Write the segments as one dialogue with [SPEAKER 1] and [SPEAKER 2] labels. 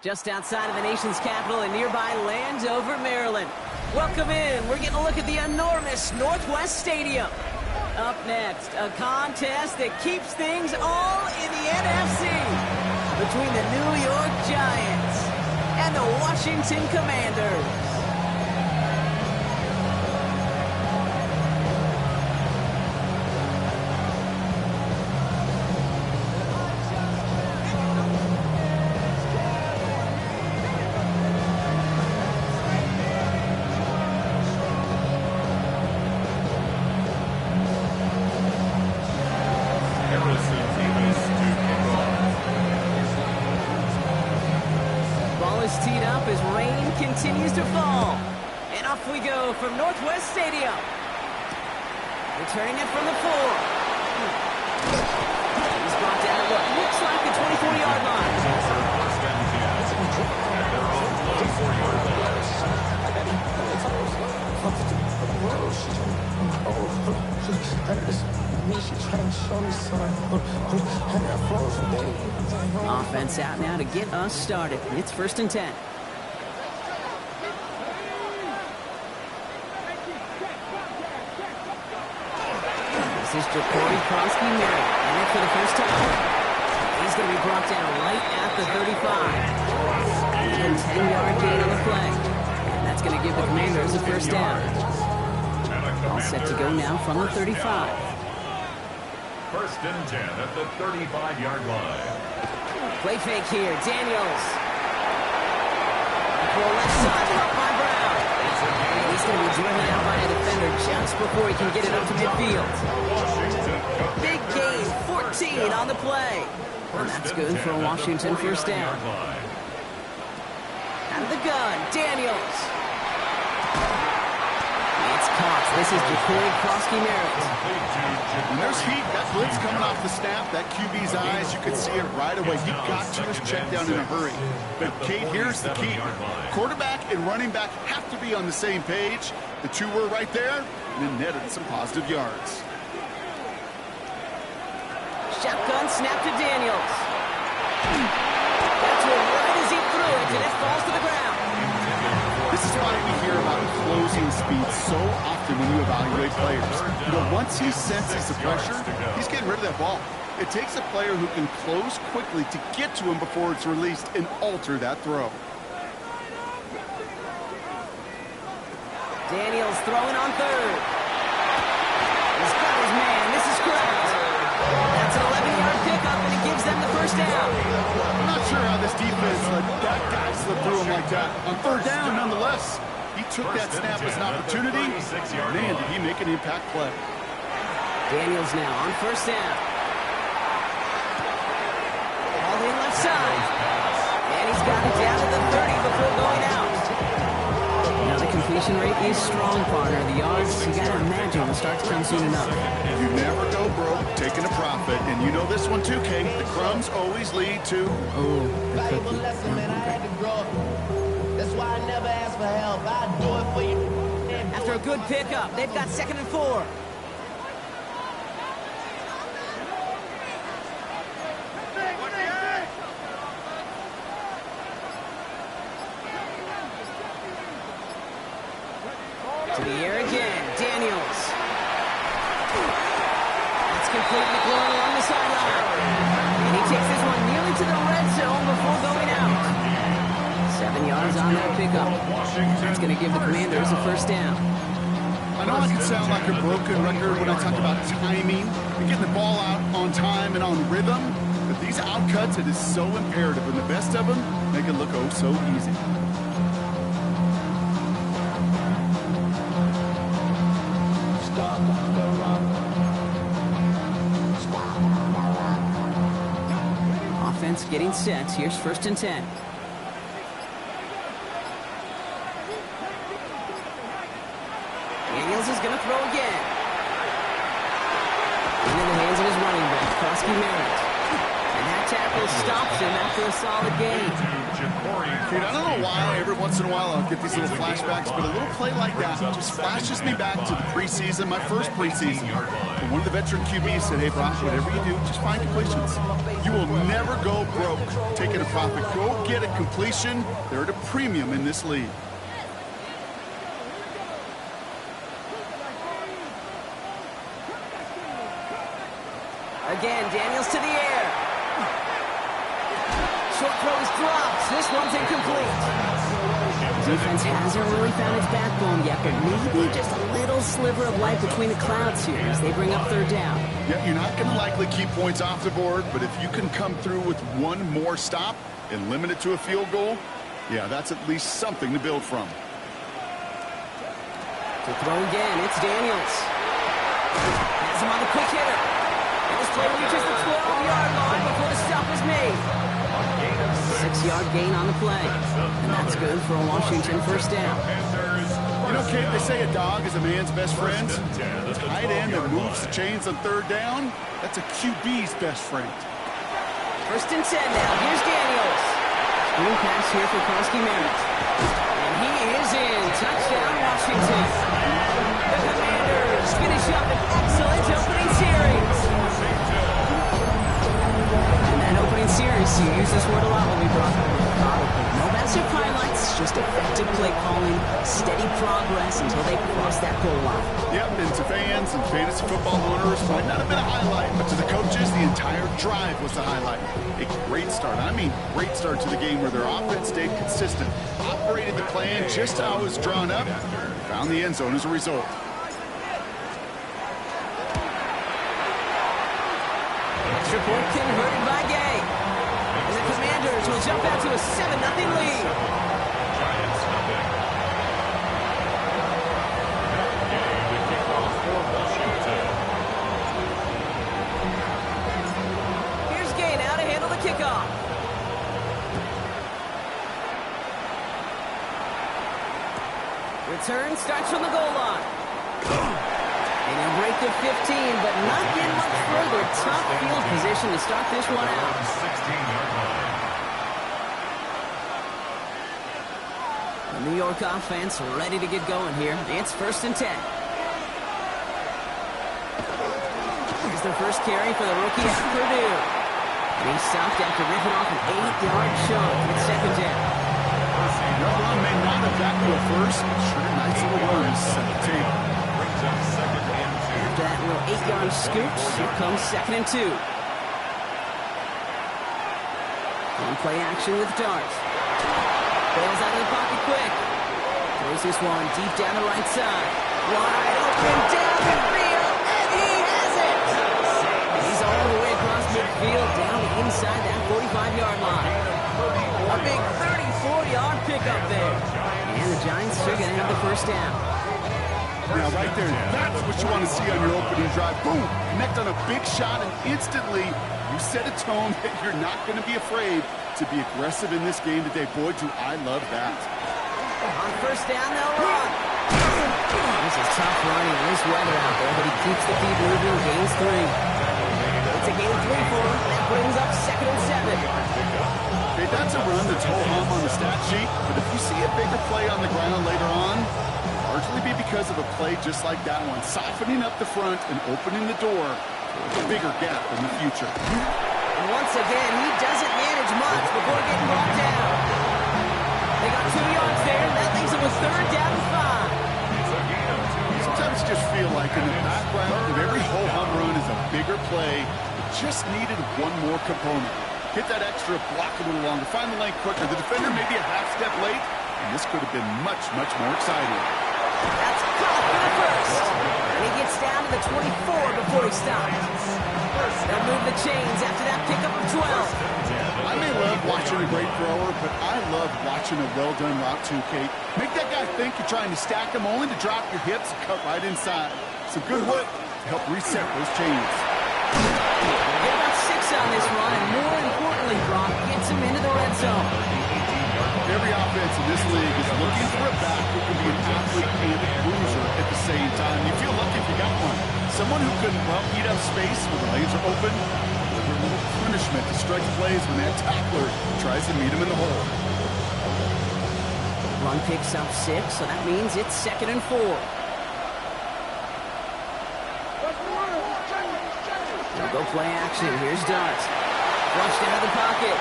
[SPEAKER 1] Just outside of the nation's capital in nearby Landover, Maryland. Welcome in. We're getting a look at the enormous Northwest Stadium. Up next, a contest that keeps things all in the NFC between the New York Giants and the Washington Commanders. Teed up as rain continues to fall. And off we go from Northwest Stadium. Returning it from the 4. He's brought down at what looks like the 24-yard line. Offense out now to get us started. It's 1st and 10. This is Jacory Krosky-Merritt, in it for the first time. He's going to be brought down right at the 35. And 10-yard gain on the play. And that's going to give the Commanders a first down. All set to go now from the 35.
[SPEAKER 2] 1st and 10 at the 35-yard line.
[SPEAKER 1] Play fake here, Daniels. For left side, caught by Brown. He's going to be driven out by a defender just before he can get it up to midfield. Big gain, 14 on the play. And that's good for a Washington first down. Out of the gun, Daniels. It's caught. This is Jacory Krosky-Merritt.
[SPEAKER 3] When there's heat, that blitz coming off the snap, that QB's eyes, you can see it right away. He got to his check down in a hurry. But, Kate, here's the key. Quarterback and running back have to be on the same page. The two were right there, and then netted some positive yards.
[SPEAKER 1] Shotgun snap to Daniels. That's one right as he threw it, and it falls to the ground.
[SPEAKER 3] This is why we hear about closing speed so often when you evaluate players. You know, once he senses the pressure, he's getting rid of that ball. It takes a player who can close quickly to get to him before it's released and alter that throw.
[SPEAKER 1] Daniels throwing on 3rd. He's got his man. This is correct. That's an 11-yard pickup, and it gives them the first down.
[SPEAKER 3] I'm not sure how this defense let that guy slip through him like that. On 3rd down, nonetheless, he took that snap as an opportunity. Man, did he make an impact play.
[SPEAKER 1] Daniels now on 1st down. All in left side. And he's got it down to the 30 before before going out. Now the completion rate is strong, partner. The yards, you gotta imagine, will start to come soon enough.
[SPEAKER 3] You never go broke taking a profit, and you know this one too, Kate. The crumbs always lead to...
[SPEAKER 1] Oh, the cookie.
[SPEAKER 4] That's why I never ask for help. I do it for you.
[SPEAKER 1] After a good pickup, they've got 2nd and 4. To the air again, Daniels. That's completely going along the sideline. And he takes this one nearly to the red zone before going out. 7 yards on that pickup. That's going to give the Commanders a first down.
[SPEAKER 3] I know I can sound like a broken record when I talk about timing and getting the ball out on time and on rhythm, but these outcuts, it is so imperative, and the best of them make it look oh so easy.
[SPEAKER 1] Offense getting set. Here's 1st and 10. Daniels is going to throw again. Into the hands of his running back, Krosky Merritt. And that tackle stops him after a solid gain.
[SPEAKER 3] Dude, I don't know why every once in a while I'll get these little flashbacks, but a little play like that just flashes me back to the preseason, my first preseason. And one of the veteran QBs said, hey, Brock, whatever you do, just find completions. You will never go broke taking a profit. Go get a completion. They're at a premium in this league.
[SPEAKER 1] Again, Daniels to the air. Short throw is dropped. This one's incomplete. Defense hasn't really found its backbone yet, but maybe just a little sliver of light between the clouds here as they bring up 3rd down.
[SPEAKER 3] Yeah, you're not going to likely keep points off the board, but if you can come through with one more stop and limit it to a field goal, yeah, that's at least something to build from.
[SPEAKER 1] To throw again, it's Daniels. Has him on the quick hitter. And this play reaches the 12-yard line before the stop is made. 6-yard gain on the play. And that's good for a Washington first down.
[SPEAKER 3] You know, Kate, they say a dog is a man's best friend. A tight end that moves the chains on 3rd down, that's a QB's best friend.
[SPEAKER 1] 1st and 10 now. Here's Daniels. Screen pass here for Krosky Merritt. And he is in. Touchdown, Washington. The Commanders finish up an excellent opening series. And that opening series, you use this word a lot when we brought it up. No massive highlights, just effective play calling, steady progress until they cross that goal line.
[SPEAKER 3] Yep, and to fans and fantasy football owners, might not have been a highlight, but to the coaches, the entire drive was the highlight. A great start. I mean, great start to the game where their offense stayed consistent, operated the plan just how it was drawn up, found the end zone as a result.
[SPEAKER 1] Extra point converted by Gay. And the Commanders will jump out to a 7-0 lead. Here's Gay now to handle the kickoff. Return starts from the goal line. And he'll break the 15, but not get much further. Tough field position to start this one out.
[SPEAKER 2] 16-yard line.
[SPEAKER 1] The New York offense ready to get going here. It's 1st and 10. Here's the first carry for the rookie at Purdue. And he's stopped after ripping off an 8-yard chunk. It's 2nd down.
[SPEAKER 3] That run may not have gotten you a first, but sure, nice little run set the table.
[SPEAKER 2] Brings up 2nd and 2.
[SPEAKER 1] After that little 8-yard scoop, here comes 2nd and 2. On play action with Dart. Bails out of the pocket quick. Throws this one deep down the right side. Wide open down the field, and he has it! He's all the way across midfield, down inside that 45-yard line. A big 34-yard pickup there. And the Giants are going to have the first down.
[SPEAKER 3] Now, right there, that's what you want to see on your opening drive. Boom! Connect on a big shot, and instantly You set a tone that you're not going to be afraid to be aggressive in this game today. Boy, do I love that.
[SPEAKER 1] On first down, they'll run. This is tough running in this weather out there, but he keeps the feet moving, gains 3. It's a gain of 3 for him. That brings up 2nd and 7.
[SPEAKER 3] Okay, that's a run that's ho-hum on the stat sheet, but if you see a bigger play on the ground later on, largely be because of a play just like that one, softening up the front and opening the door for a bigger gap in the future.
[SPEAKER 1] And once again, he doesn't manage much before getting brought down. They got 2 yards there, and that leaves them with 3rd down and 5.
[SPEAKER 3] Sometimes you just feel like in the background of every ho-hum run is a bigger play. It just needed one more component. Hit that extra, block a little longer, find the lane quicker. The defender may be a half step late, and this could have been much, much more exciting.
[SPEAKER 1] That's caught for the first. And he gets down to the 24 before he stops. They'll move the chains after that pickup of 12.
[SPEAKER 3] I may love watching a great thrower, but I love watching a well-done route too, Kate. Make that guy think you're trying to stack him, only to drop your hips and cut right inside. Some good work to help reset those chains.
[SPEAKER 1] Get about 6 on this run, and more importantly, Brock gets him into the red zone.
[SPEAKER 3] Every offense in this league is looking for a back who can be an athlete and a bruiser at the same time. You feel lucky if you got one. Someone who can, well, eat up space when the lanes are open. A little punishment to stretch plays when that tackler tries to meet him in the hole.
[SPEAKER 1] Run picks up 6, so that means it's 2nd and 4. They'll go play action. Here's Dart. Flushed out of the pocket.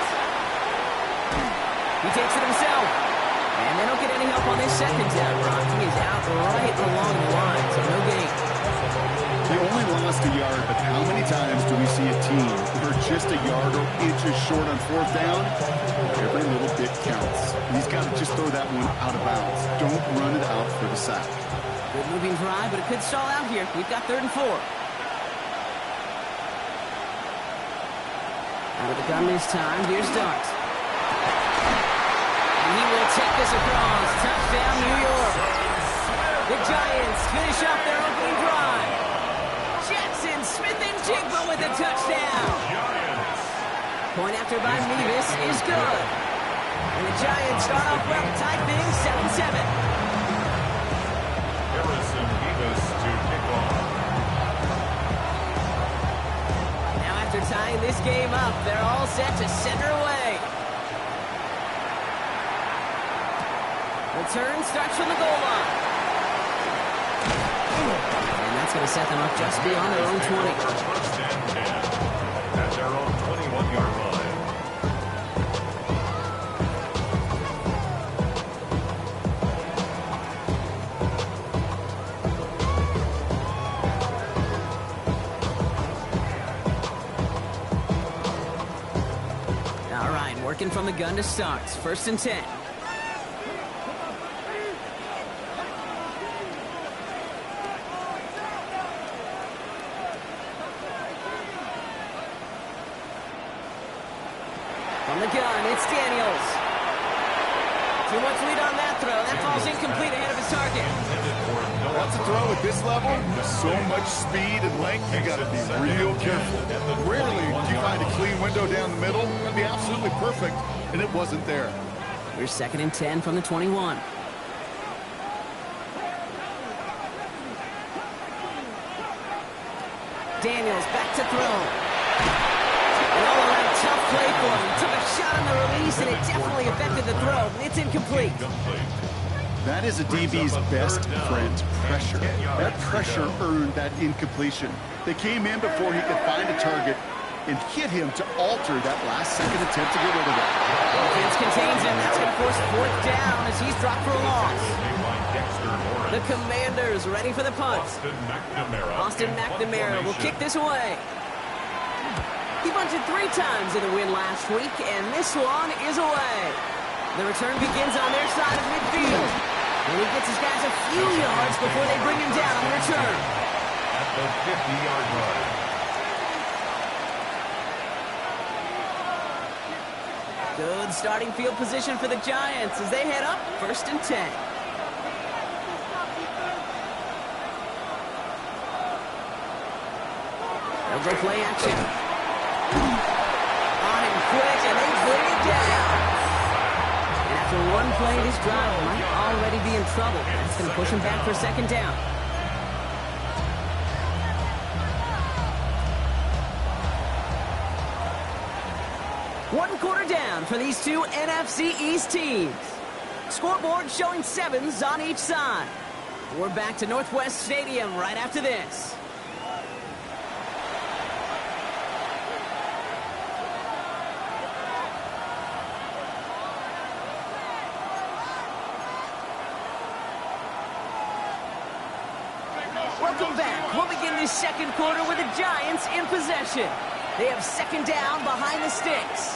[SPEAKER 1] He takes it himself. And they don't get any help on this 2nd down. Brock, he is out right along the line, so no gain.
[SPEAKER 3] They only lost a yard, but how many times do we see a team who are just a yard or inches short on 4th down? Every little bit counts. He's got to just throw that one out of bounds. Don't run it out for the sack.
[SPEAKER 1] Good moving drive, but it could stall out here. We've got 3rd and 4. Out of the gun this time. Here's Dart. And he will take this across. Touchdown, New York. The Giants finish off their opening drive. Jackson Smith-Njigba with a touchdown. Point after by Mevis is good. And the Giants start off well, tie things 7-7.
[SPEAKER 2] Harrison Mevis to kick off.
[SPEAKER 1] Now after tying this game up, they're all set to center away. The turn starts from the goal line. And that's going to set them up just beyond their own 20.
[SPEAKER 2] First and 10 at their own 21-yard line.
[SPEAKER 1] All right, working from the gun to start. 1st and 10. From the gun, it's Daniels. Too much lead on that throw. That falls incomplete ahead of his target.
[SPEAKER 3] That's a throw at this level. There's so much speed and length, you got to be real careful. Rarely do you find a clean window down the middle. That'd be absolutely perfect, and it wasn't there.
[SPEAKER 1] Here's 2nd and 10 from the 21. Daniels back to throw. And all around tough play for him. Took a shot on the release, and it definitely affected the throw. It's incomplete.
[SPEAKER 3] That is a DB's best friend, pressure. That pressure earned that incompletion. They came in before he could find a target and hit him to alter that last-second attempt to get rid of it.
[SPEAKER 1] Defense contains him. That's going to force 4th down as he's dropped for a loss. The Commanders ready for the punt. Austin McNamara will kick this away. He bunted 3 times in the win last week, and this one is away. The return begins on their side of midfield. And he gets his guys a few yards before they bring him down on the return.
[SPEAKER 2] At the 50-yard line.
[SPEAKER 1] Good starting field position for the Giants as they head up 1st and 10. They'll go play action. one play, this drive might already be in trouble. That's going to push him back for second down. One quarter down for these two NFC East teams. Scoreboard showing 7s on each side. We're back to Northwest Stadium right after this. Welcome back. We'll begin this second quarter with the Giants in possession. They have second down behind the sticks.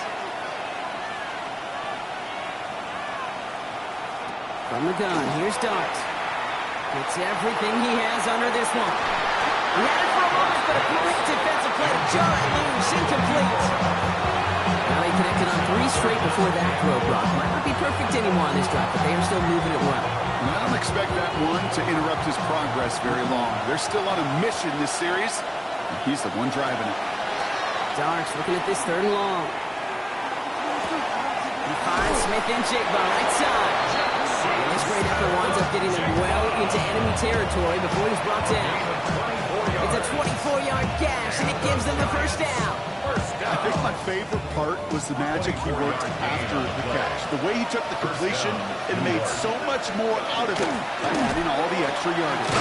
[SPEAKER 1] From the gun, here's Dart. Gets everything he has under this one. He had it for a moment, but a quick defensive play to jar it loose, incomplete. Now they connected on 3 straight before that throw, Brock. Might not be perfect anymore on this drive, but they are still moving it well.
[SPEAKER 3] And I don't expect that one to interrupt his progress very long. They're still on a mission this series, and he's the one driving it.
[SPEAKER 1] Darks looking at this 3rd and long. He finds Smith and Jigba right side. And this great effort winds up getting him well into enemy territory before he's brought down. It's a 24-yard gash, and it gives them the first down.
[SPEAKER 3] I think my favorite part was the magic he worked after the catch. The way he took the completion and made so much more out of it by adding all the extra yardage.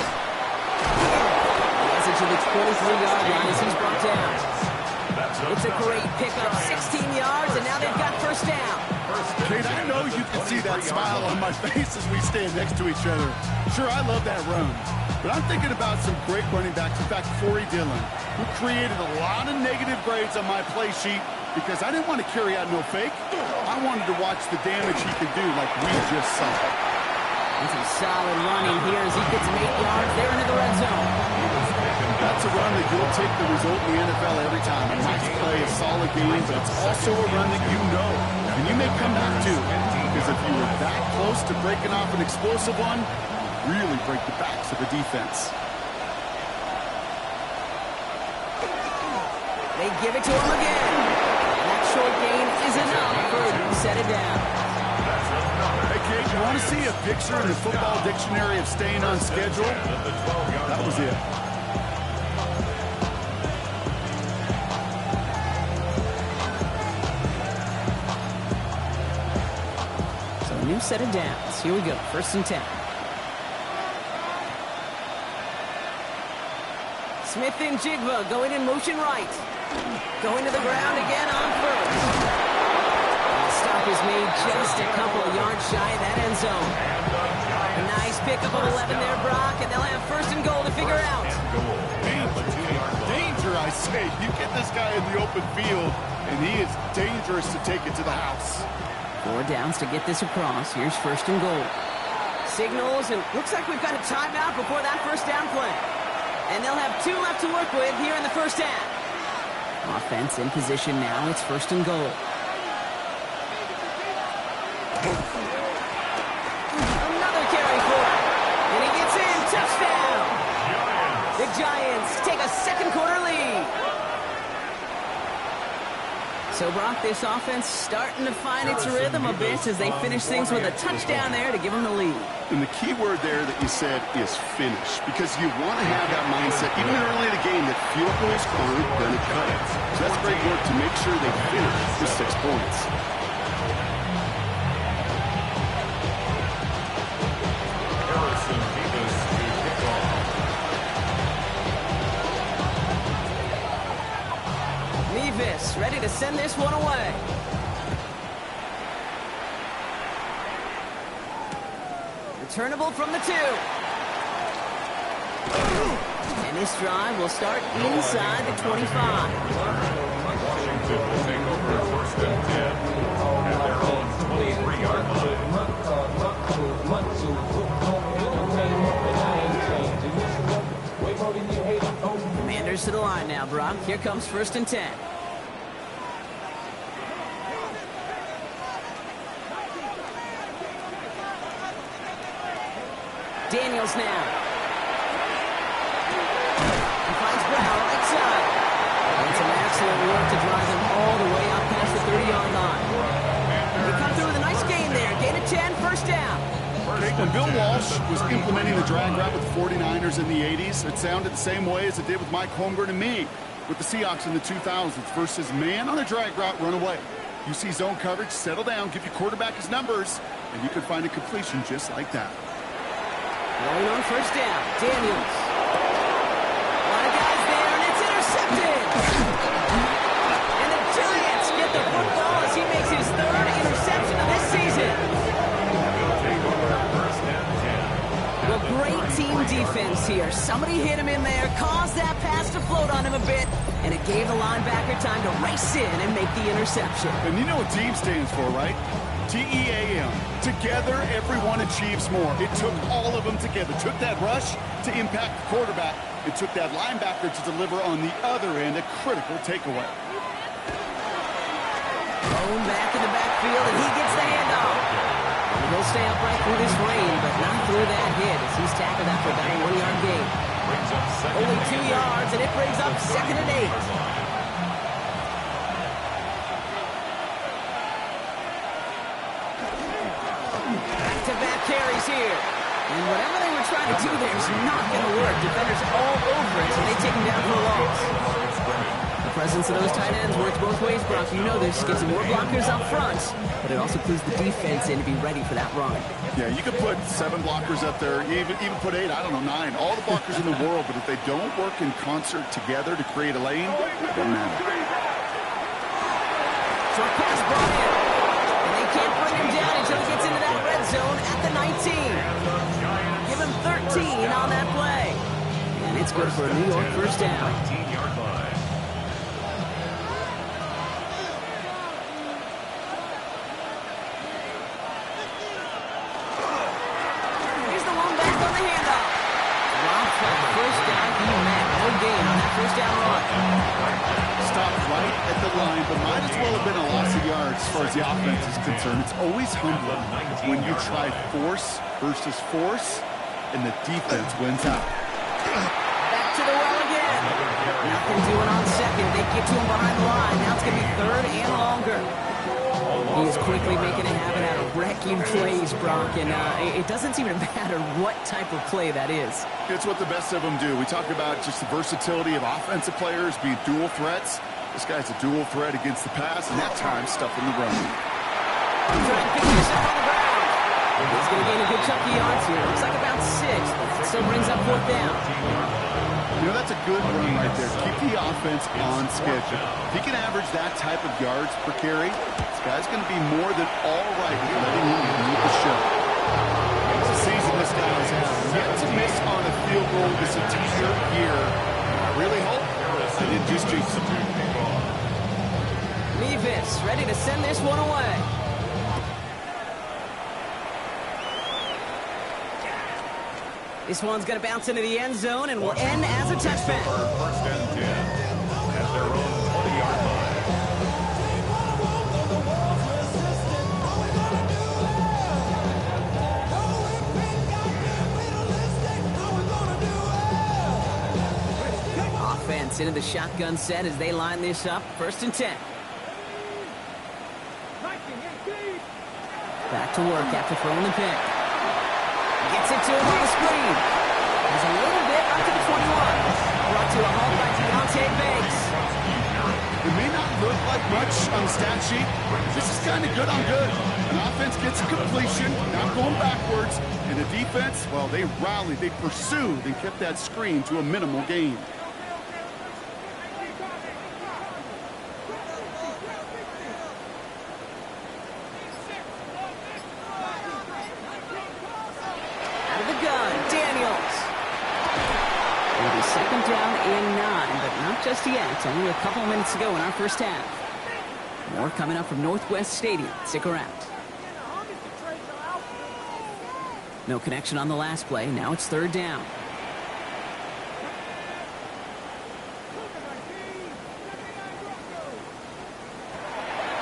[SPEAKER 1] He has it to the 23-yard line as he's brought down. It's a great pickup, 16 yards, and now they've got first down.
[SPEAKER 3] Kate, I know you can see that smile on my face as we stand next to each other. Sure, I love that run. But I'm thinking about some great running backs. In fact, Corey Dillon, who created a lot of negative grades on my play sheet because I didn't want to carry out no fake. I wanted to watch the damage he could do like we just saw.
[SPEAKER 1] And some solid running here as he gets 8 yards there into the red zone.
[SPEAKER 3] That's a run that you'll take the result in the NFL every time. A nice play, a solid game, but it's also a run that you know, and you may come back to. Because if you were that close to breaking off an explosive one, really break the backs of the defense.
[SPEAKER 1] They give it to him again. That short gain is enough for him to set it down.
[SPEAKER 3] Hey, Kate, you want to see a picture in the football dictionary of staying on schedule? That was it.
[SPEAKER 1] So a new set of downs. Here we go, 1st and 10. Smith and Jigba going in motion right. Going to the ground again on 1st. The stop is made just a couple of yards shy of that end zone. A nice pickup of 11 there, Brock, and they'll have 1st and goal to figure out.
[SPEAKER 3] Danger, I say. You get this guy in the open field, and he is dangerous to take it to the house.
[SPEAKER 1] 4 downs to get this across. Here's 1st and goal. Signals, and looks like we've got a timeout before that 1st down play. And they'll have 2 left to work with here in the 1st half. Offense in position now. It's 1st and goal. Another carry for him. And he gets in. Touchdown. The Giants take a second quarter lead. So, Brock, this offense starting to find its rhythm a bit as they finish things with a touchdown there to give them the lead.
[SPEAKER 3] And the key word there that you said is finish, because you want to have that mindset, even early in the game, that field goals aren't going to cut it. So that's great work to make sure they finish with 6 points.
[SPEAKER 1] Nevis ready to send this one away. Returnable from the 2. And this drive will start inside the 25.
[SPEAKER 2] Washington will take over 1st and 10 at their own 23-yard line.
[SPEAKER 1] Commanders to the line now, Brock. Here comes 1st and 10. Daniels now. He finds Brown right side. And some excellent work to drive them all the way up past the 30-yard line. They come through with a nice gain there. Gain of 10.
[SPEAKER 3] Kate, when Bill Walsh was implementing the drag route with the 49ers in the 80s, it sounded the same way as it did with Mike Holmgren and me with the Seahawks in the 2000s versus man on a drag route, run away. You see zone coverage, settle down, give your quarterback his numbers, and you can find a completion just like that.
[SPEAKER 1] Going on first down, Daniels. A lot of guys there, and it's intercepted. And the Giants get the football as he makes his third interception of this season. Well, great team defense here. Somebody hit him in there, caused that pass to float on him a bit, and it gave the linebacker time to race in and make the interception.
[SPEAKER 3] And you know what team stands for, right? T-E-A-M. Together, everyone achieves more. It took all of them together. It took that rush to impact the quarterback. It took that linebacker to deliver on the other end a critical takeaway.
[SPEAKER 1] Thrown back in the backfield, and he gets the handoff. And he'll stay upright through this rain, but not through that hit as he's tackled after about a 1-yard gain. Only 2 yards, and it brings up 2nd and 8. Back-to-back carries here. And whatever they were trying to do there is not going to work. Defenders all over it, so they take him down for a loss. The presence of those tight ends works both ways, Brock. You know this. Gives them more blockers up front, but it also clues the defense in to be ready for that run.
[SPEAKER 3] Yeah, you could put 7 blockers up there, even put 8, I don't know, 9. All the blockers in the world, but if they don't work in concert together to create a lane, it doesn't matter.
[SPEAKER 1] Short pass brought in. And they can't bring him down until he gets into that red zone at the 19. Give him 13 on that play. And it's good for a New York first down.
[SPEAKER 2] 19-yard line.
[SPEAKER 1] Here's the one back on the handoff. Drops that first down. He met no gain on that first down run.
[SPEAKER 3] Stopped right at the line, but might as well have been a loss of yards as far as the offense is concerned. It's always humbling when you try force versus force, and the defense wins out.
[SPEAKER 1] Back to the well again. Nothing doing on second. They get to him behind the line. Now it's going to be 3rd and longer. He is quickly making a habit out of wrecking plays, Brock, and it doesn't seem to matter what type of play that is.
[SPEAKER 3] It's what the best of them do. We talk about just the versatility of offensive players being dual threats. This guy's a dual threat against the pass, and that time stuffing the run.
[SPEAKER 1] Trying to pick this up on the ground. He's going to gain a good chunk of yards here. Looks like about 6. It still brings up 4th down.
[SPEAKER 3] You know, that's a good run right there. Keep the offense on schedule. If he can average that type of yards per carry, this guy's going to be more than all right with letting him lead the show. It's a season this guy has had. Yet to miss on a field goal this entire year. I really hope I didn't just jinx him.
[SPEAKER 1] Levis ready to send this one away. This one's going to bounce into the end zone and will end as a touchback.
[SPEAKER 2] First and 10 at their own 20-yard line.
[SPEAKER 1] Offense into the shotgun set as they line this up. 1st and 10. Back to work after throwing the pick. Gets it to him on the screen. He's a little bit up to the 21. Brought to a halt by Deontay Banks.
[SPEAKER 3] It may not look like much on the stat sheet. This is kind of good on good. An offense gets a completion, not going backwards. And the defense, well, they rallied, they pursued, and kept that screen to a minimal gain.
[SPEAKER 1] Just yet. Only a couple minutes to go in our first half. More coming up from Northwest Stadium. Stick around. No connection on the last play. Now it's 3rd down.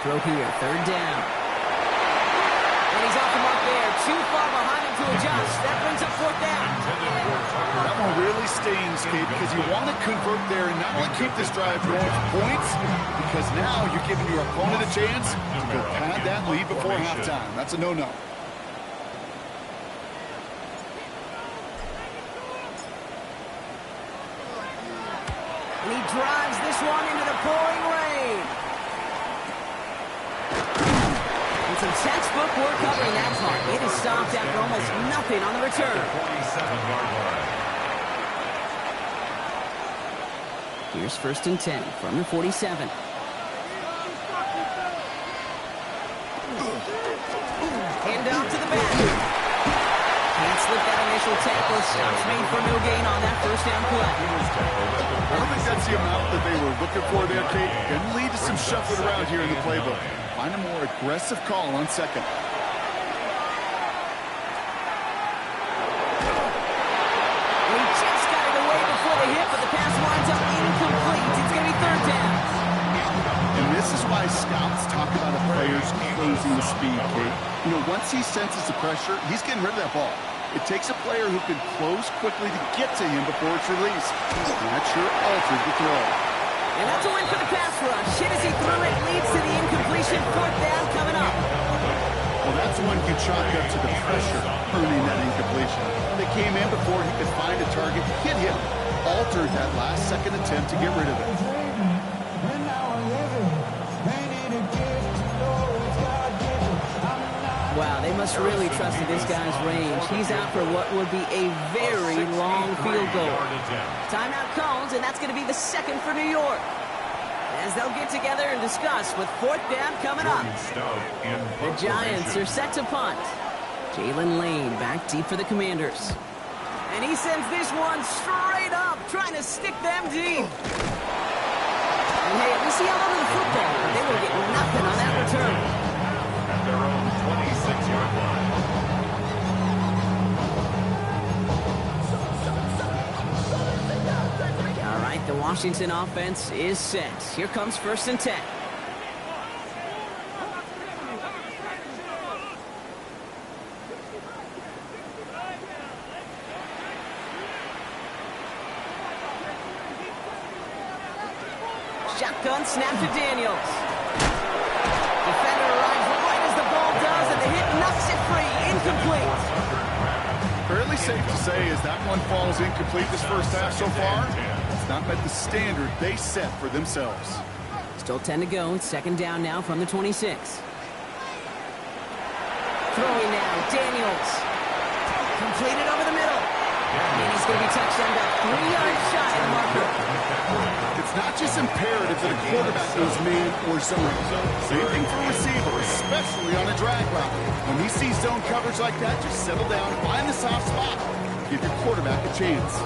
[SPEAKER 1] Throw here. 3rd down. And he's off the mark there. Too far behind him to adjust. That brings up 4th down.
[SPEAKER 3] That one really stings, Kate, because you want to convert there and not only keep this drive going for points, because now you're giving your opponent a chance to go pad that lead before halftime. That's a no-no.
[SPEAKER 1] And he drives this one into the pouring rain. And some textbook work covering that part. It is stopped after almost nothing on the return.
[SPEAKER 2] 47-yard line.
[SPEAKER 1] Here's 1st and 10 from the 47. Hand off to the back. Can't slip that initial tackle. Stops made for no gain on that 1st down play.
[SPEAKER 3] I don't think that's the amount that they were looking for there, Kate. Going to lead to some shuffling around here in the playbook. Find a more aggressive call on 2nd.
[SPEAKER 1] He just got it away before the hit, but the pass winds up incomplete. It's going to be 3rd down.
[SPEAKER 3] And this is why scouts talk about a player's closing speed, Kate. You know, once he senses the pressure, he's getting rid of that ball. It takes a player who can close quickly to get to him before it's released. And that sure altered the throw.
[SPEAKER 1] And that's a win for the pass rush. Hit as he threw it, leads to the incompletion. 4th down coming up.
[SPEAKER 3] Well, that's one you chalk up to the pressure earning that incompletion. They came in before he could find a target, hit him, altered that last second attempt to get rid of it.
[SPEAKER 1] Wow, they must really trust in this guy's range. He's out for what would be a very long field goal. Timeout calls, and that's going to be the 2nd for New York. As they'll get together and discuss with 4th down coming up. The Giants are set to punt. Jalen Lane back deep for the Commanders. And he sends this one straight up, trying to stick them deep. And hey, at least he held on to the football, but they will get nothing on that return.
[SPEAKER 2] At their own 26-yard line.
[SPEAKER 1] All right, the Washington offense is set. Here comes 1st and 10. Shotgun snap to Daniels. Defender arrives right as the ball does, and the hit knocks it free. Incomplete.
[SPEAKER 3] Fairly safe to say as that one falls incomplete this first half so far, it's not met the standard they set for themselves.
[SPEAKER 1] Still 10 to go. 2nd down now from the 26. Throwing now, Daniels. Completed over the middle. And he's going to be touchdown back 3 yards shy of the marker.
[SPEAKER 3] It's not just imperative that a quarterback goes man or zone. Same thing for a receiver, especially on a drag route. When he sees zone coverage like that, just settle down, find the soft spot, give your quarterback a chance.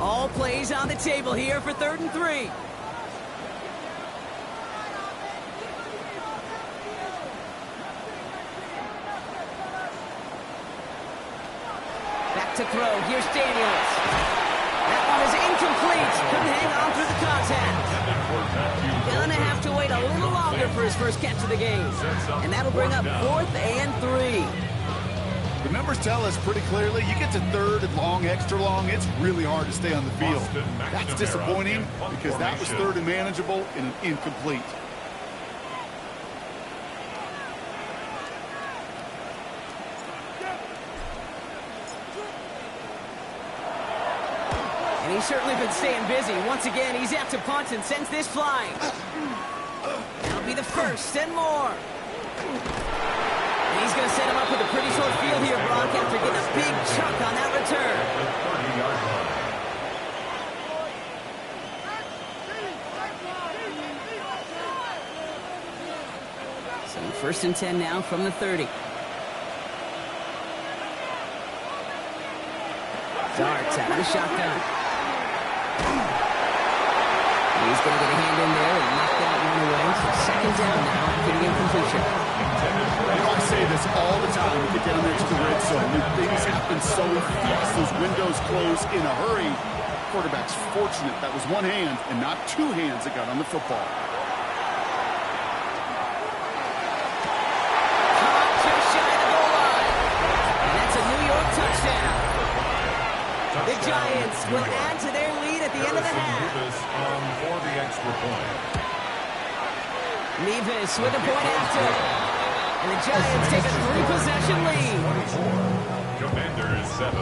[SPEAKER 1] All plays on the table here for 3rd and 3. Back to throw. Here's Daniels. That one is incomplete. Couldn't hang on through the contact. Gonna have to wait a little longer for his first catch of the game. And that'll bring up 4th and 3.
[SPEAKER 3] The numbers tell us pretty clearly, you get to 3rd and long, extra long, it's really hard to stay on the field. That's disappointing because that was 3rd and manageable and an incomplete.
[SPEAKER 1] And he's certainly been staying busy. Once again, he's out to punt and sends this flying. That'll be the 1st and more. And he's going to set him up with a pretty short field here, Brock, after getting a big chunk on that return. So 1st and 10 now from the 30. Darts out of the shotgun. He's going to get a hand in there and knock that one away. So 2nd down now, getting incompletion.
[SPEAKER 3] I say this all the time when we get down there to the red zone. When things happen so fast, those windows close in a hurry. Quarterback's fortunate that was one hand and not 2 hands that got on the football.
[SPEAKER 1] Just shy of the goal line. And that's a New York touchdown. The Giants will add to their lead at the end of the half.
[SPEAKER 2] For the extra point.
[SPEAKER 1] Nevis with a point after. And the Giants take a 3-possession lead.
[SPEAKER 2] Commanders 7.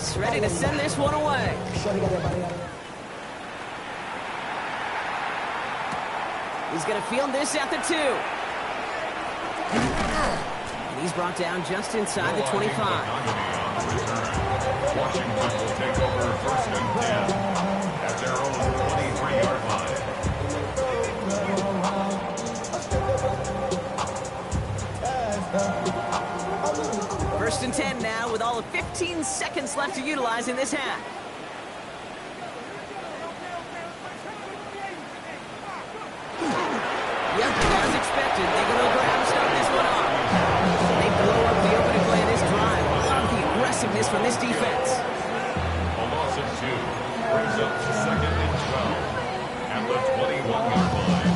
[SPEAKER 1] Mevis, ready to send this one away. He's going to field this at the 2. And he's brought down just inside the 25.
[SPEAKER 2] Washington will take over first and 10 at their own 23-yard line.
[SPEAKER 1] First and 10 now with all of 15 seconds left to utilize in this half. Yep, as expected, they go to grab and start this one off. They blow up the opening play of this drive. Love the aggressiveness from this defense.
[SPEAKER 2] A loss of 2 brings up second and 12 at the 21-yard line.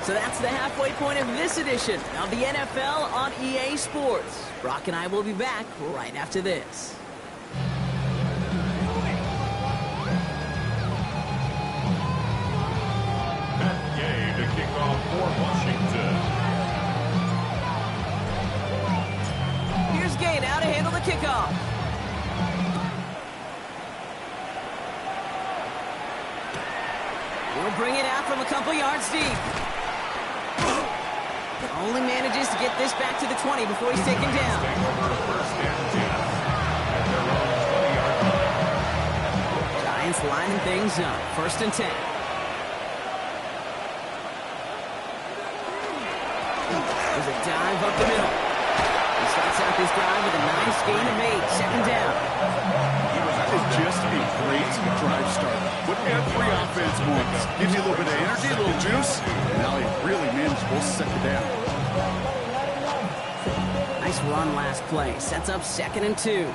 [SPEAKER 1] So that's the halfway point of this edition of the NFL on EA Sports. Brock and I will be back right after this.
[SPEAKER 2] To kick off for Washington.
[SPEAKER 1] Here's Gay now to handle the kickoff. We'll bring it out from a couple yards deep. Only manages to get this back to the 20 before he's taken down. Giants lining things up. First and 10. There's a dive up the middle. He starts out this drive with a nice gain of 8. Second down.
[SPEAKER 3] That is just a great drive start. What every offense wants. Gives you a little bit of energy, a little juice. And now he really managed both second down.
[SPEAKER 1] Nice run last play. Sets up second and 2.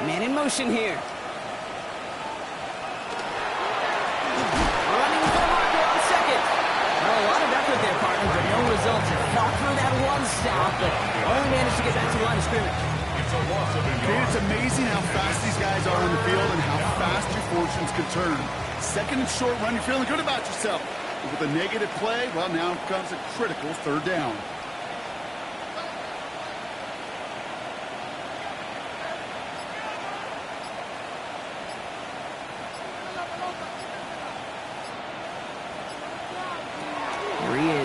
[SPEAKER 1] Man in motion here. Results have fought through that one stop, but only managed to get back to the line of scrimmage.
[SPEAKER 3] It's amazing how fast these guys are on the field and how fast your fortunes can turn. Second and short run, you're feeling good about yourself. But with a negative play, well, now comes a critical third down.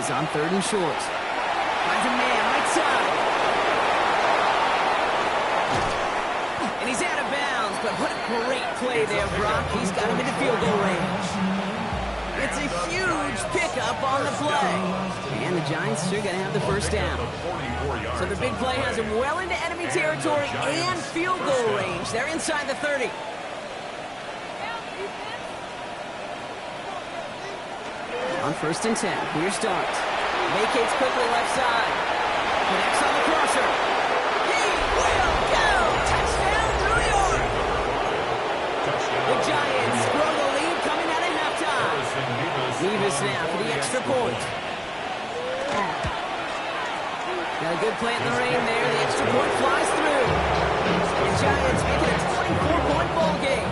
[SPEAKER 1] On third and short. Finds a man right side. And he's out of bounds, but what a great play there, Brock. He's got him into field goal range. It's a huge pickup on the play. And the Giants are going to have the first down. So the big play has him well into enemy territory and field goal range. They're inside the 30. On first and 10, here starts. Vacates quickly left side. Connects on the crosser. He will go! Touchdown, New York! The Giants grow the lead coming out at halftime. Mevis now for the extra point. Got a good play in the rain there. The extra point flies through. The Giants make it a 24-point ball game.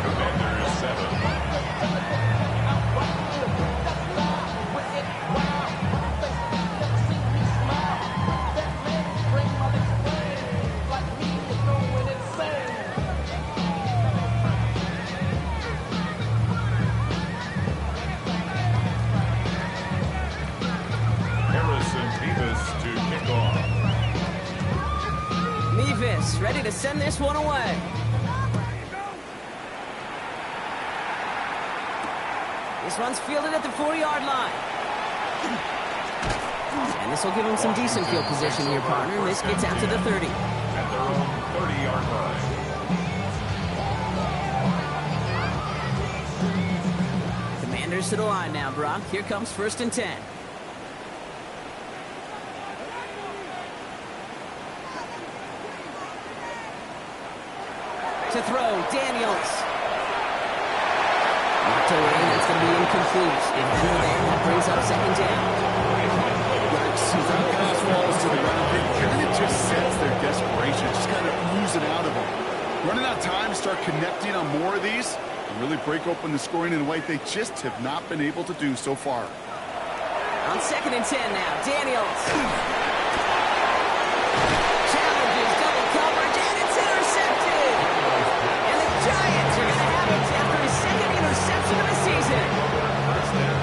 [SPEAKER 1] Ready to send this one away. This one's fielded at the 4-yard line. And this will give him some decent field position here, partner. This gets out to the 30.
[SPEAKER 2] At their own 30-yard line.
[SPEAKER 1] Commanders to the line now, Brock. Here comes first and 10. To throw, Daniels. Knocked away, that's going to be incomplete. And there, that brings up second down.
[SPEAKER 3] That pass falls to the ground. It kind of just sets their desperation. Just kind of oozing out of them. Running out of time to start connecting on more of these and really break open the scoring in a way they just have not been able to do so far.
[SPEAKER 1] On 2nd and 10 now, Daniels. Challenges double coverage, and it's intercepted. And the Giants are going to have it after his 2nd interception of the season.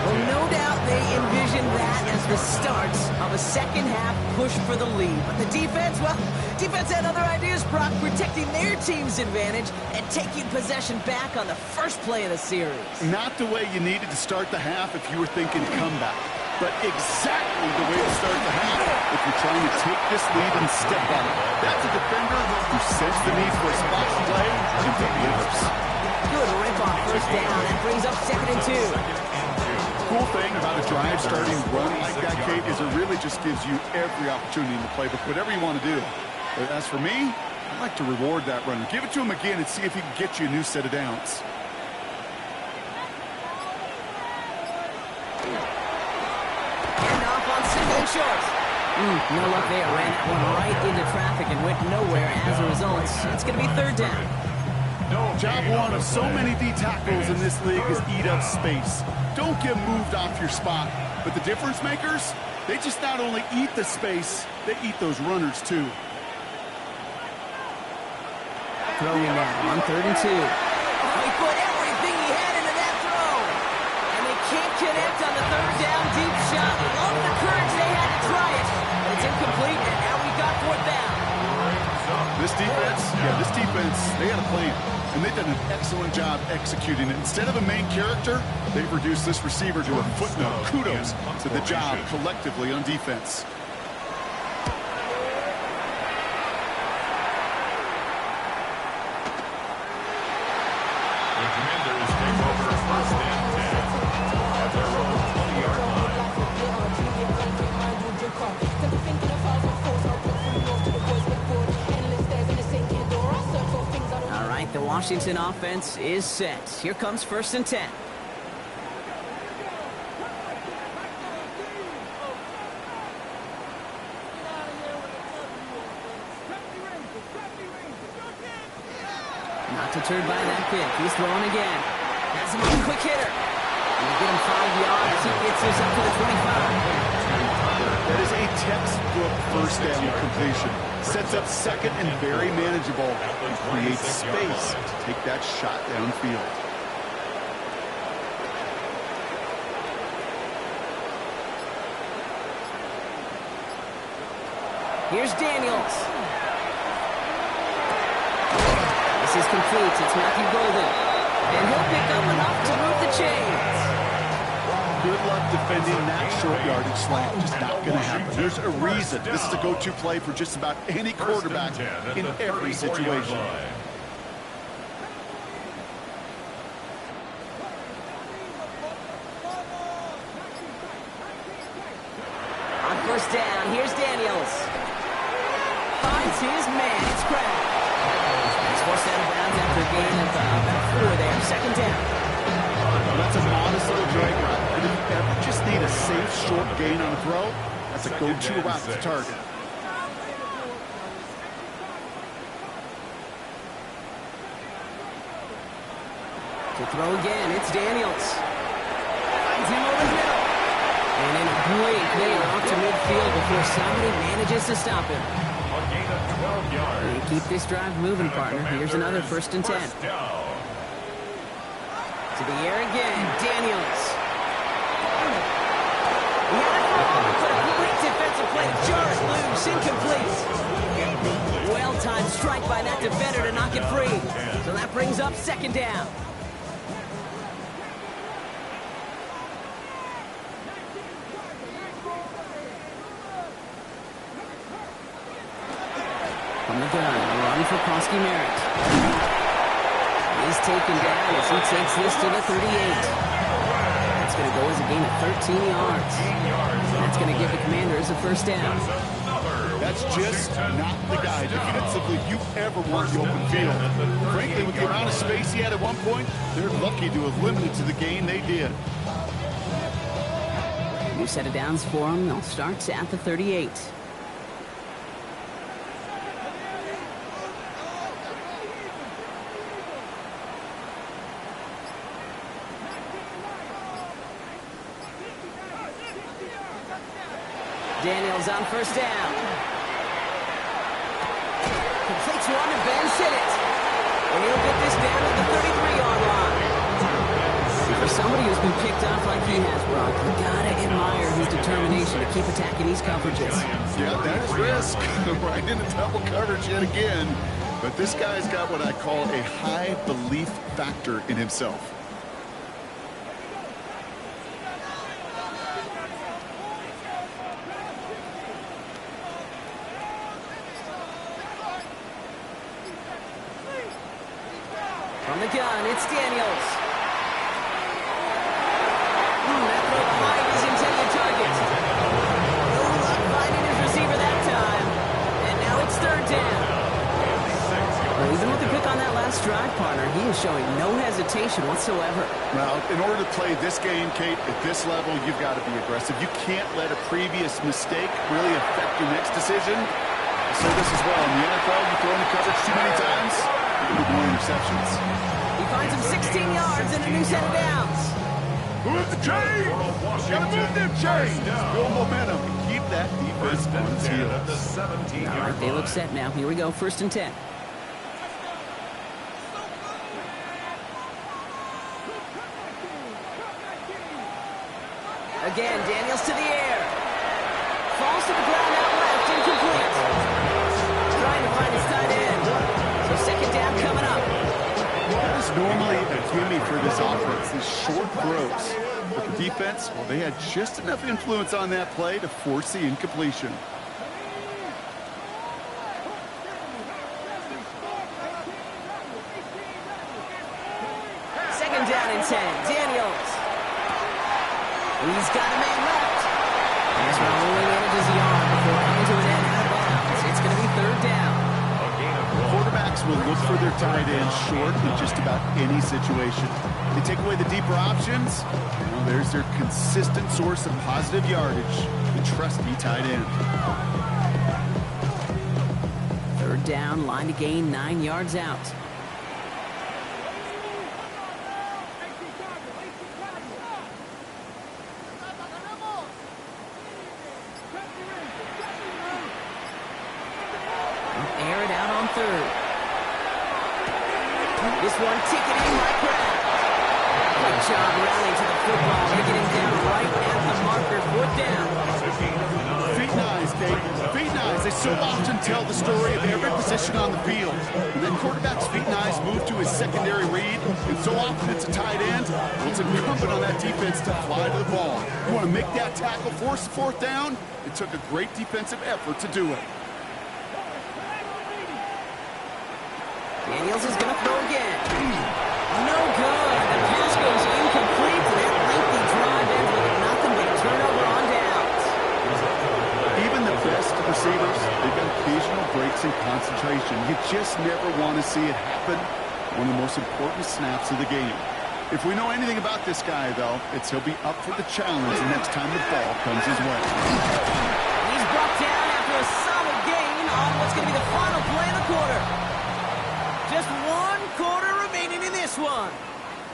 [SPEAKER 1] Well, no doubt they envisioned that as the start of a second-half push for the lead. But the defense, well, defense had other ideas, Brock, protecting their team's advantage and taking possession back on the first play of the series.
[SPEAKER 3] Not the way you needed to start the half if you were thinking comeback, but exactly the way to start the half if you're trying to take this lead and step on it. That's a defender who sensed the need for a spot play and delivers.
[SPEAKER 1] Good rip-off first down. That brings up 2nd and 2.
[SPEAKER 3] Cool thing about a drive starting run like that, Kate, is it really just gives you every opportunity in the playbook, whatever you want to do. But as for me, I like to reward that runner. Give it to him again and see if he can get you a new set of downs.
[SPEAKER 1] And off on 2nd and short. No luck there. Ran that one right into traffic and went nowhere as a result. It's going to be 3rd down.
[SPEAKER 3] Job one of so many D tackles in this league is eat up space. Don't get moved off your spot. But the difference makers, they just not only eat the space, they eat those runners too.
[SPEAKER 1] Throwing now on 3rd and 2. He put everything he had into that throw. And they can't connect on the 3rd down deep shot. Love the courage they had to try it. But it's incomplete, and now we got 4th down.
[SPEAKER 3] This defense, they had a plan. And they've done an excellent job executing it. Instead of a main character, they've reduced this receiver to a footnote. Kudos to the job collectively on defense.
[SPEAKER 2] The Commanders take over 1st and 10 at their own 20-yard line.
[SPEAKER 1] All right, the Washington offense is set. Here comes 1st and 10. Not deterred by that pick. He's throwing again. Has him on a quick hitter. And they get him 5 yards. He gets this up to the 25.
[SPEAKER 3] That is a textbook first down completion. Sets up 2nd and very manageable. And creates space to take that shot downfield.
[SPEAKER 1] Here's Daniels. This is complete. It's Matthew Golden. And he'll pick up enough to move the chains.
[SPEAKER 3] Good luck defending that short yardage slant. Just not going to happen. There's a reason. This is a go-to play for just about any quarterback in every situation.
[SPEAKER 1] On 1st down, here's Daniels. Finds his man. It's Crowd. He's forced out of bounds after a gain of about 4 there. 2nd down.
[SPEAKER 3] That's a modest little drag route. And if you ever just need a safe short gain on a throw, that's a go-to route to target.
[SPEAKER 1] To throw again, it's Daniels. Finds him over the middle. And in a blink, they are off to midfield before somebody manages to stop him.
[SPEAKER 2] A gain of 12 yards.
[SPEAKER 1] And keep this drive moving, partner. Here's another 1st and 10. To the air again, Daniels. He had a throw, but a great defensive play jars loose, incomplete. Well-timed strike by that defender to knock it free. So that brings up 2nd down. From the gun, a run for Koski Merritt. He's taken down as he takes this to the 38. That's going to go as a gain of 13 yards. That's going to give the Commanders a 1st down.
[SPEAKER 3] That's just not the guy defensively you ever want the open field. Frankly, with the amount of space he had at one point, they're lucky to have limited to the gain they did.
[SPEAKER 1] New set of downs for them. They'll start at the 38. Daniels on first down. Completes one and Ben's hit it. And he'll get this down to the 33-yard line. For somebody who's been picked off like he has, Brock, you gotta admire his determination to keep attacking these coverages.
[SPEAKER 3] Yeah, that is risk. Right into double coverage yet again. But this guy's got what I call a high belief factor in himself.
[SPEAKER 1] From the gun, it's Daniels. That throw behind his intended target. No luck finding his receiver that time. And now it's third down. Well, even with the pick on that last drive, partner, he is showing no hesitation whatsoever.
[SPEAKER 3] Well, in order to play this game, Kate, at this level, you've got to be aggressive. You can't let a previous mistake really affect your next decision. I say this as well. In the NFL, you throw in the coverage too many times, you're going to get more interceptions.
[SPEAKER 1] He finds him 16 yards and a new set of downs.
[SPEAKER 3] Move the chains! Gotta move them chains! Build momentum and keep that defense on its heels.
[SPEAKER 1] All right, they look set now. Here we go, 1st and 10. Again, Daniels to the air. Falls to the ground out left, incomplete. Trying to find his tight end. So 2nd down coming up.
[SPEAKER 3] That is normally a gimme for this offense, these short throws. But the defense, well, they had just enough influence on that play to force the incompletion.
[SPEAKER 1] Second down and 10. Daniels. He's got a man left. This one only manages a yard before coming to an end out of bounds. It's going to be 3rd down.
[SPEAKER 3] Quarterbacks will look for their tight end short in just about any situation. They take away the deeper options. Well, there's their consistent source of positive yardage, the trusty tight end.
[SPEAKER 1] 3rd down, line to gain 9 yards out. Air it out on 3rd. This one ticketing like crap. Good job rallying to the football, making him down right at the marker. 4th down.
[SPEAKER 3] Feet and eyes, Kate. Feet and eyes. They so often tell the story of every position on the field. And then quarterback's feet and eyes move to his secondary read, and so often it's a tight end. Well, it's incumbent on that defense to fly to the ball. You want to make that tackle, force 4th down? It took a great defensive effort to do it.
[SPEAKER 1] Daniels is going to throw again. No good. The pass goes incomplete. That lengthy drive ends with nothing but a turnover on downs.
[SPEAKER 3] Even the best receivers, they've got occasional breaks in concentration. You just never want to see it happen on the most important snaps of the game. If we know anything about this guy, though, it's he'll be up for the challenge the next time the ball comes his way.
[SPEAKER 1] He's brought down after a solid gain on what's going to be the final play of the quarter. Just 1 quarter remaining in this one.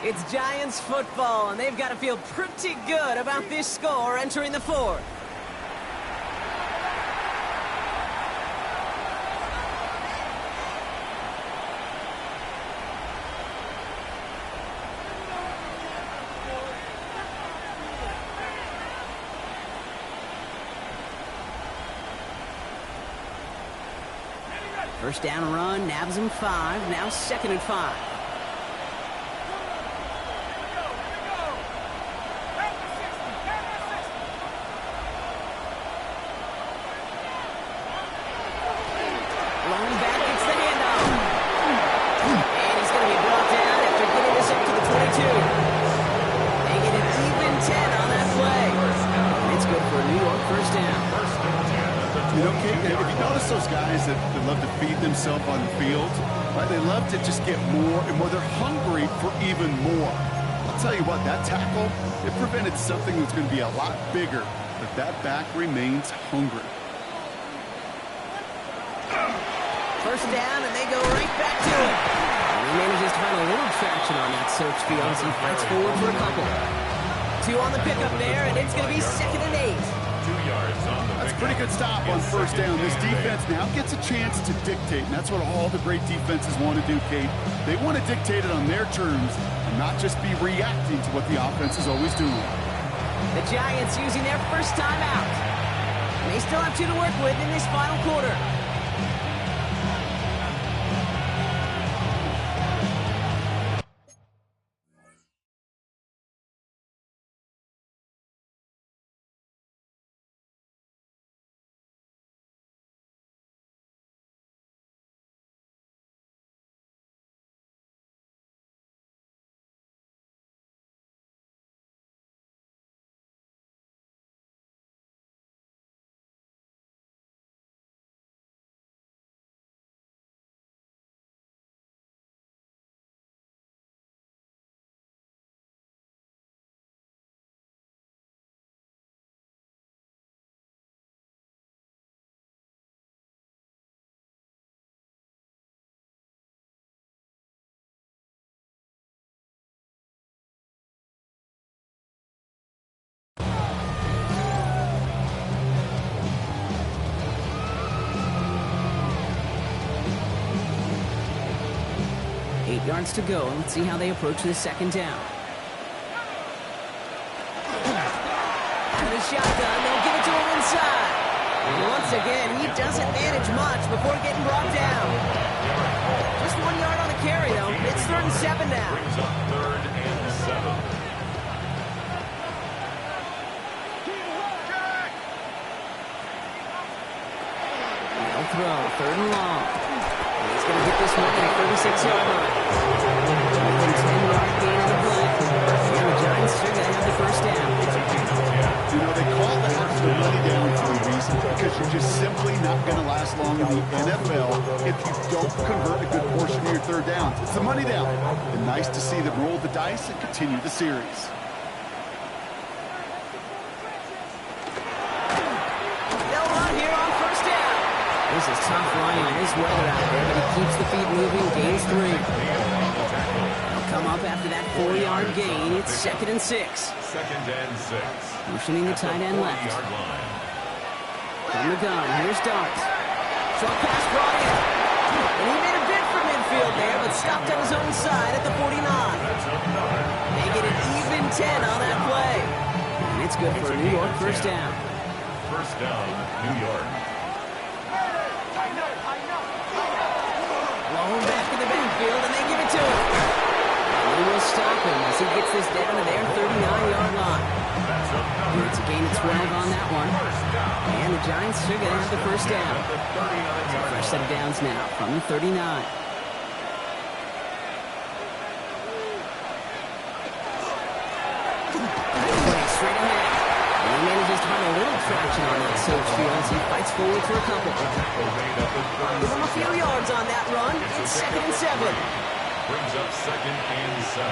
[SPEAKER 1] It's Giants football, and they've got to feel pretty good about this score entering the 4th. First down run, nabs him 5, now 2nd and 5. Long back gets the handoff. And he's going to be brought down after getting this up to the 22. Making it even 10 on that play. And it's good for a New York first down.
[SPEAKER 3] You know, Kate, if you notice those guys that love to feed themselves on the field, right? They love to just get more and more. They're hungry for even more. I'll tell you what, that tackle, it prevented something that's going to be a lot bigger, but that back remains hungry.
[SPEAKER 1] First down, and they go right back to it. And he manages to find a little traction on that search field as he fights forward for a couple. 2 on the pickup there, and it's going to be 2nd and 8.
[SPEAKER 2] 2 yards
[SPEAKER 3] That's a pretty good stop on first down. This defense now gets a chance to dictate, and that's what all the great defenses want to do, Kate. They want to dictate it on their terms and not just be reacting to what the offense is always doing.
[SPEAKER 1] The Giants using their first time out. They still have 2 to work with in this final quarter. Yards to go. Let's see how they approach this second down. Out of the shotgun, they'll give it to him inside. And once again, he doesn't manage much before getting brought down. Just 1 yard on the carry, though. It's 3rd and 7 now.
[SPEAKER 2] Brings up 3rd and 7.
[SPEAKER 1] They'll throw, 3rd and long. He's going to hit this one at a 36-yard line. 10-yard gain on the play. And the Giants are going to have the first down.
[SPEAKER 3] You know, they call that the money down for a reason, because you're just simply not going to last long in the NFL if you don't convert a good portion of your 3rd down. It's the money down. And nice to see them roll the dice and continue the series.
[SPEAKER 1] They'll run here on first down. This is tough running. It is weather out there, but he keeps the feet moving, gains 3. They'll come up after that 4-yard gain. It's 2nd and 6.
[SPEAKER 2] 2nd and 6.
[SPEAKER 1] Motioning the tight end left. From the gun, here's Dart. Short pass brought in. And he made a bid for midfield there, but stopped on his own side at the 49. They get an even 10 on that play. And it's good for a New York first down.
[SPEAKER 2] First down, New York.
[SPEAKER 1] Blown back to the backfield, and they give it to him. They will stop him as he gets this down to their 39-yard line. And it's a gain of 12 on that one. And the Giants are going to have the first down. Fresh set of downs now from the 39. Straight ahead. And he manages to find a little traction on that surge field as he fights forward for a couple. Give him a few yards on that run. It's 2nd and 7.
[SPEAKER 2] Brings up 2nd and 7.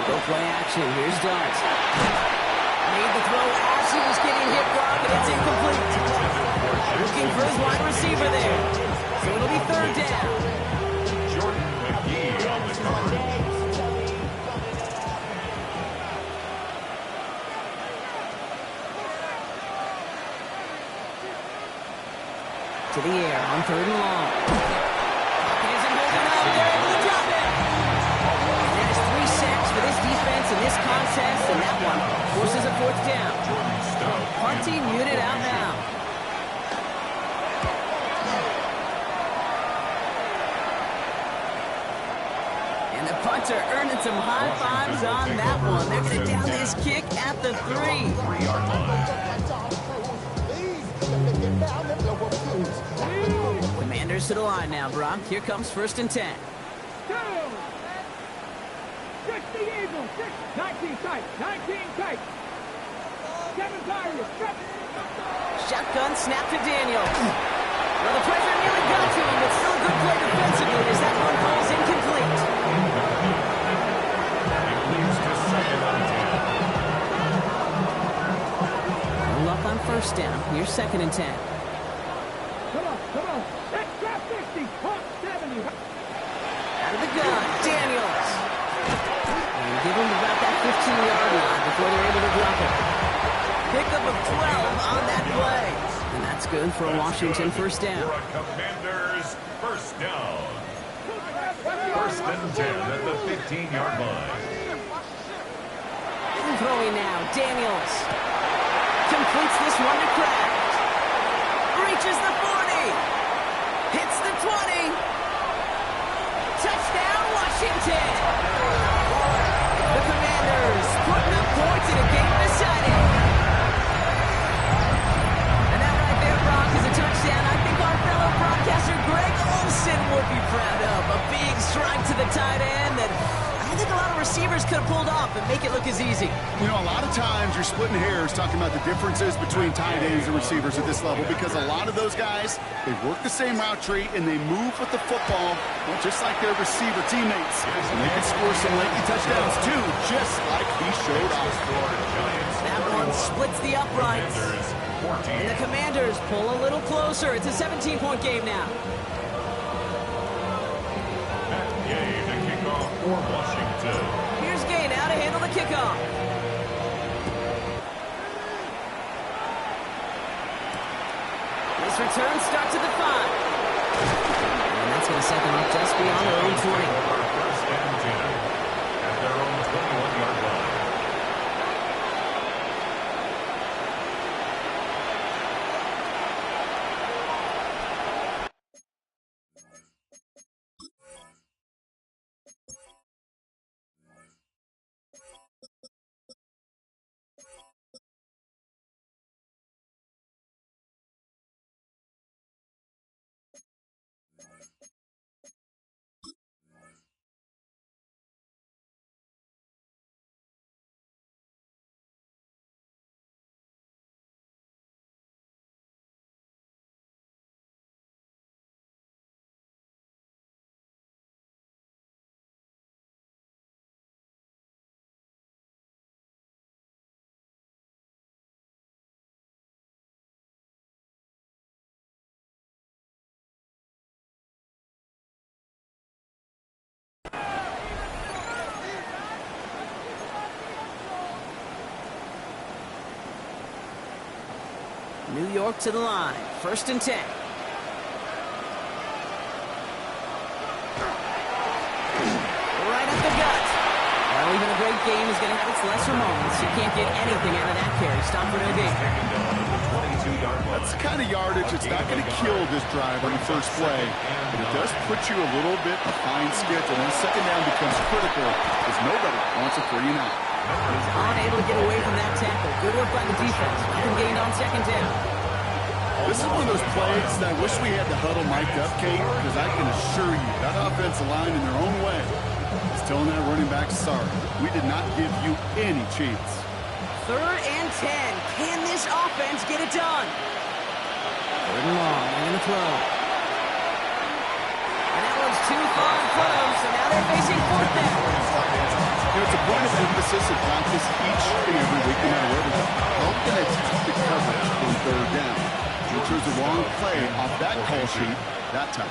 [SPEAKER 1] Go play action. Here's Dart. Made the throw as he was getting hit block, and it's incomplete. Looking for his wide receiver there. So it'll be 3rd down.
[SPEAKER 2] Jordan McGee on the cover.
[SPEAKER 1] To the air on 3rd and long. He isn't holding up. They're able to drop it. And that is 3 sacks for this defense in this contest, and that one forces a 4th down. Punting unit out now. And the punter earning some high fives on that one. They're going to down this kick at the 3.
[SPEAKER 2] 3-yard line.
[SPEAKER 1] Commanders to the line now, Brock. Here comes 1st and 10.
[SPEAKER 5] 60 Eagles, 19 tight, 19 tight. 7 Tigers,
[SPEAKER 1] Shotgun snap to Daniels. Well, the pressure nearly got to him, but still a good play defensively as that one falls incomplete.
[SPEAKER 2] It leads to 2nd and 10.
[SPEAKER 1] Roll up on 1st down. Here's 2nd and 10.
[SPEAKER 5] Come on. Extra 60, pump 70.
[SPEAKER 1] Out of the gun, Daniels. And give him about that 15-yard line before they're able to drop it. pickup of 12 on that play. And that's good for a Washington first down.
[SPEAKER 2] For a Commanders first down. First and 10 at the 15-yard line.
[SPEAKER 1] And throwing now, Daniels. Completes this one to Kraft. Reaches the 40. Hits the 20. Touchdown, Washington. The Commanders putting up points in a game decided. And that right there, Brock, is a touchdown I think our fellow broadcaster Greg Olsen would be proud of. A big strike to the tight end that I think a lot of receivers could have pulled off and make it look as easy.
[SPEAKER 3] You know, a lot of times you're splitting hairs talking about the differences between tight ends and receivers at this level because a lot of those guys, they work the same route tree and they move with the football, well, just like their receiver teammates. And they can score some late touchdowns too, just like he showed off.
[SPEAKER 1] That one splits the uprights. And the Commanders pull a little closer. It's a 17-point game now.
[SPEAKER 2] Game to kick off for Washington.
[SPEAKER 1] Here's Gay now to handle the kickoff. This return starts at the 5. And that's going to set them up just beyond their own 20.
[SPEAKER 2] First and 10 at their own 21-yard line.
[SPEAKER 1] New York to the line. First and 10. Right up the gut. Well, even a great game is going to have its lesser moments. You can't get anything out of that carry. Stop for no gain.
[SPEAKER 3] That's the kind of yardage it's not going to kill this drive on the first play, but it does put you a little bit behind schedule. And second down becomes critical because nobody wants a 3 and out.
[SPEAKER 1] He's unable to get away from that tackle. Good work by the defense. Nothing gained on second down.
[SPEAKER 3] This is one of those plays that I wish we had the huddle mic'd up, Kate, because I can assure you that offensive line in their own way is telling that running back, sorry, we did not give you any chance.
[SPEAKER 1] Third and 10. Can this offense get it done? Third and long. They're going to throw. And that one's too far in front of them, so now they're facing fourth down.
[SPEAKER 3] You know, it's a point of emphasis in practice each and every week, no matter where we go. Help them attack the coverage on third down. We chose the wrong play off that call sheet that time.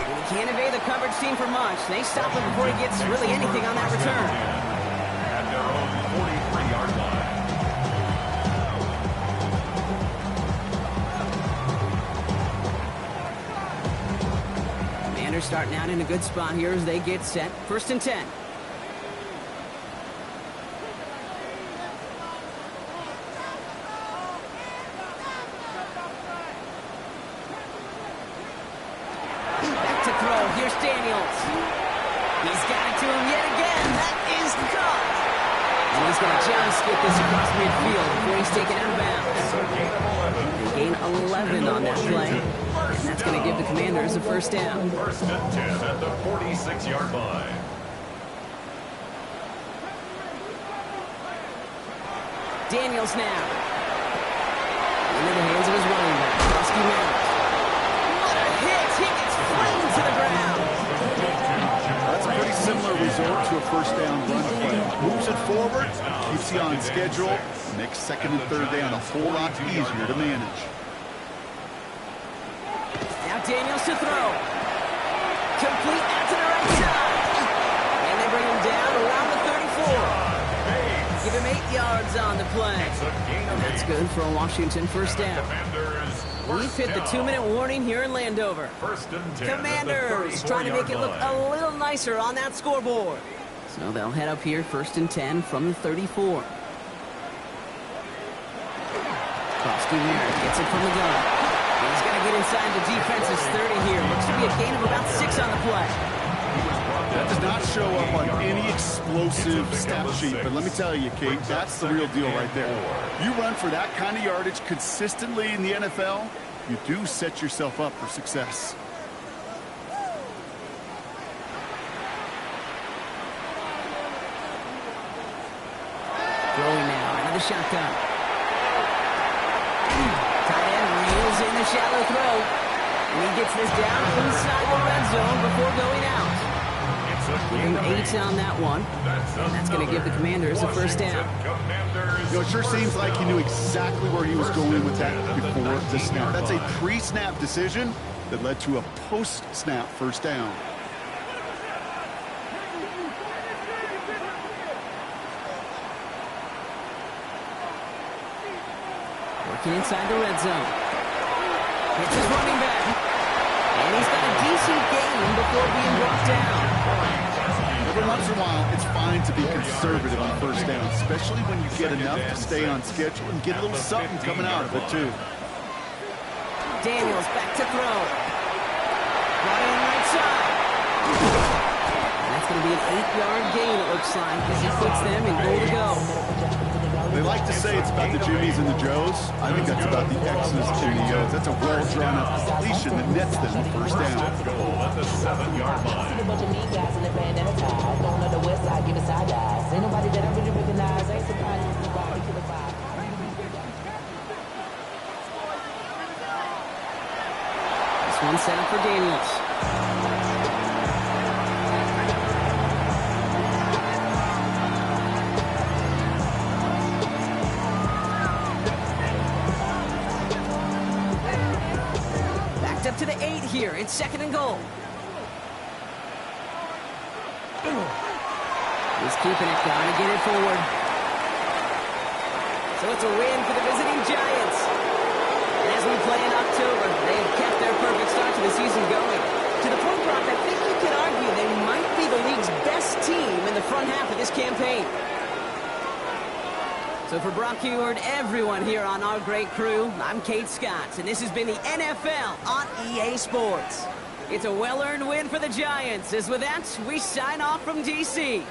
[SPEAKER 1] He can't evade the coverage team for much. They stop him before he gets really anything on that return.
[SPEAKER 2] At their own 43-yard line.
[SPEAKER 1] Commanders starting out in a good spot here as they get set. First and 10. Back to throw. Here's Daniels. He's got it to him yet again. That is caught. And he's going to just get this across midfield before he's taken out of bounds. They gain 11 on that play. And that's going to give the Commanders a first down.
[SPEAKER 2] First and 10 at the 46-yard line.
[SPEAKER 1] Daniels now. Into the hands of his running back, Rusky Mount. What a hit! He gets flattened to the ground.
[SPEAKER 3] That's a pretty similar result to a first down run play. Moves it forward, keeps you on schedule, makes second and third down a whole lot easier to manage.
[SPEAKER 1] Now Daniels to throw. Complete out to the right side. Give him 8 yards on the play.
[SPEAKER 2] It's a gain of
[SPEAKER 1] That's
[SPEAKER 2] 8.
[SPEAKER 1] good for a Washington first down.
[SPEAKER 2] Commanders,
[SPEAKER 1] We've
[SPEAKER 2] first
[SPEAKER 1] hit the
[SPEAKER 2] down.
[SPEAKER 1] 2-minute warning here in Landover.
[SPEAKER 2] First and 10 at the
[SPEAKER 1] Commanders trying to make it look
[SPEAKER 2] 34-yard line.
[SPEAKER 1] a little nicer on that scoreboard. So they'll head up here first and 10 from the 34. Merritt gets it from the gun. He's going to get inside the defense's 30 here. Looks to be a gain of about 6 on the play.
[SPEAKER 3] That does not show up on any explosive stat sheet, but let me tell you, Kate, that's the real deal right there. You run for that kind of yardage consistently in the NFL, you do set yourself up for success.
[SPEAKER 1] Throwing now out of the shotgun. Tight end reels in the shallow throw. And he gets this down inside the red zone before going out. Give him 8 on that one. And that's going to give the Commanders a first down.
[SPEAKER 3] You know, it sure seems like he knew exactly where he was going with that before the snap. That's a pre-snap decision that led to a post-snap first down.
[SPEAKER 1] Working inside the red zone. Hits his running back. And he's got a decent gain before being brought down.
[SPEAKER 3] Every once in a while, it's fine to be conservative on first down, especially when you get enough to stay on schedule and get a little something coming out of it, too.
[SPEAKER 1] Daniels back to throw. Brought in right side. And that's going to be an 8-yard gain, it looks like, as he puts them in goal to go.
[SPEAKER 3] They like to say it's about the Jimmies and the Joes. I think that's about the X's and the O's. That's a well-drawn-up completion that nets them the first down.
[SPEAKER 2] Goal at the 7-yard line.
[SPEAKER 4] A bunch of mean guys in the band and a tie. Going on the west side, giving side eyes. Ain't nobody that I really recognize. Ain't surprised you can rock me to the vibe.
[SPEAKER 1] This one set up for Daniels. Backed up to the 8 here. It's 2nd and goal. He's keeping it, trying to get it forward. So it's a win for the visiting Giants. And as we play in October, they have kept their perfect start to the season going. To the point, Brock, I think you could argue they might be the league's best team in the front half of this campaign. So for Brock Heward, everyone here on our great crew, I'm Kate Scott, and this has been the NFL on EA Sports. It's a well-earned win for the Giants, as with that, we sign off from D.C.